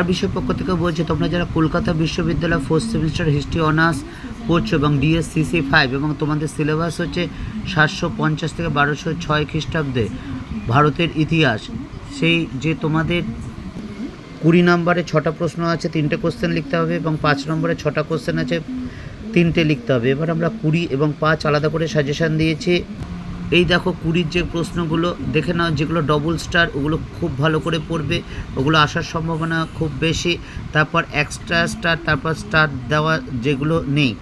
বিষয় পক্ষ থেকে বলছে তোমরা যারা কলকাতা বিশ্ববিদ্যালয় 4th সেমিস্টার হিস্ট্রি অনার্স পড়ছো এবং DSCC 5 এবং তোমাদের সিলেবাস হচ্ছে 750 থেকে 1206 খ্রিস্টাব্দে ভারতের ইতিহাস, সেই যে তোমাদের 20 নম্বরে 6টা প্রশ্ন আছে, 3টে কোশ্চেন লিখতে হবে এবং 5 নম্বরে 6টা কোশ্চেন আছে, 3টে লিখতে হবে। এবার আমরা 20 এবং 5 আলাদা করে সাজেশান দিয়েছি। এই দেখো 20 যে প্রশ্নগুলো দেখে নাও, যেগুলো ডবল স্টার ওগুলো খুব ভালো করে পড়বে, ওগুলো আসার সম্ভাবনা খুব বেশি। তারপর এক্সট্রা স্টার, তারপর স্টার দেওয়া যেগুলো নেই,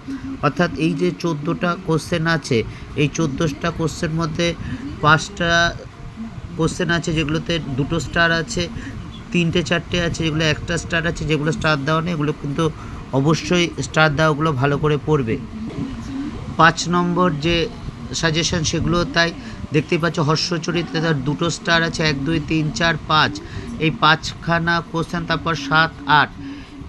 অর্থাৎ এই যে 14টা কোশ্চেন আছে, এই 14টা কোশ্চেন মধ্যে 5টা কোশ্চেন আছে যেগুলোতে 2টো স্টার আছে, 3টে 4টে আছে যেগুলো একটা স্টার আছে, যেগুলো স্টার দেওয়া নেই এগুলো কিন্তু অবশ্যই স্টার দেওয়াগুলো ভালো করে পড়বে। 5 নম্বর যে সাজেশন সেগুলো তাই দেখতেই পাচ্ছ, হর্ষচরিত্রে তার 2টো স্টার আছে, 1 2 3 4 5, এই 5খানা কোশ্চেন। তারপর 7 8,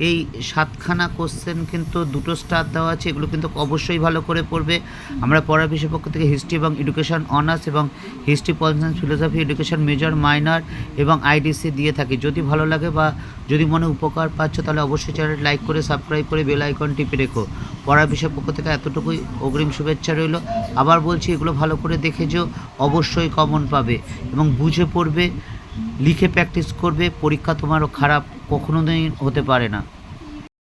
এই 7খানা কোশ্চেন কিন্তু 2টো স্টার দেওয়া আছে, এগুলো কিন্তু অবশ্যই ভালো করে পড়বে। আমরা পড়ার বিষয় পক্ষ থেকে হিস্ট্রি এবং এডুকেশন অনার্স এবং history political philosophy education major minor এবং IDC দিয়ে থাকি। যদি ভালো লাগে বা যদি মনে উপকার পাচ্ছ তাহলে অবশ্যই চ্যানেল লাইক করে সাবস্ক্রাইব করে বেল আইকন টিপে রেখো। পড়ার বিষয় পক্ষ থেকে এতটুকুই, অগ্রিম শুভেচ্ছা রইল। আবার বলছি, এগুলো ভালো করে দেখে যেও, অবশ্যই কমন পাবে এবং বুঝে পড়বে, লিখে প্র্যাকটিস করবে, পরীক্ষা তোমারও খারাপ কখনোই হতে পারে না।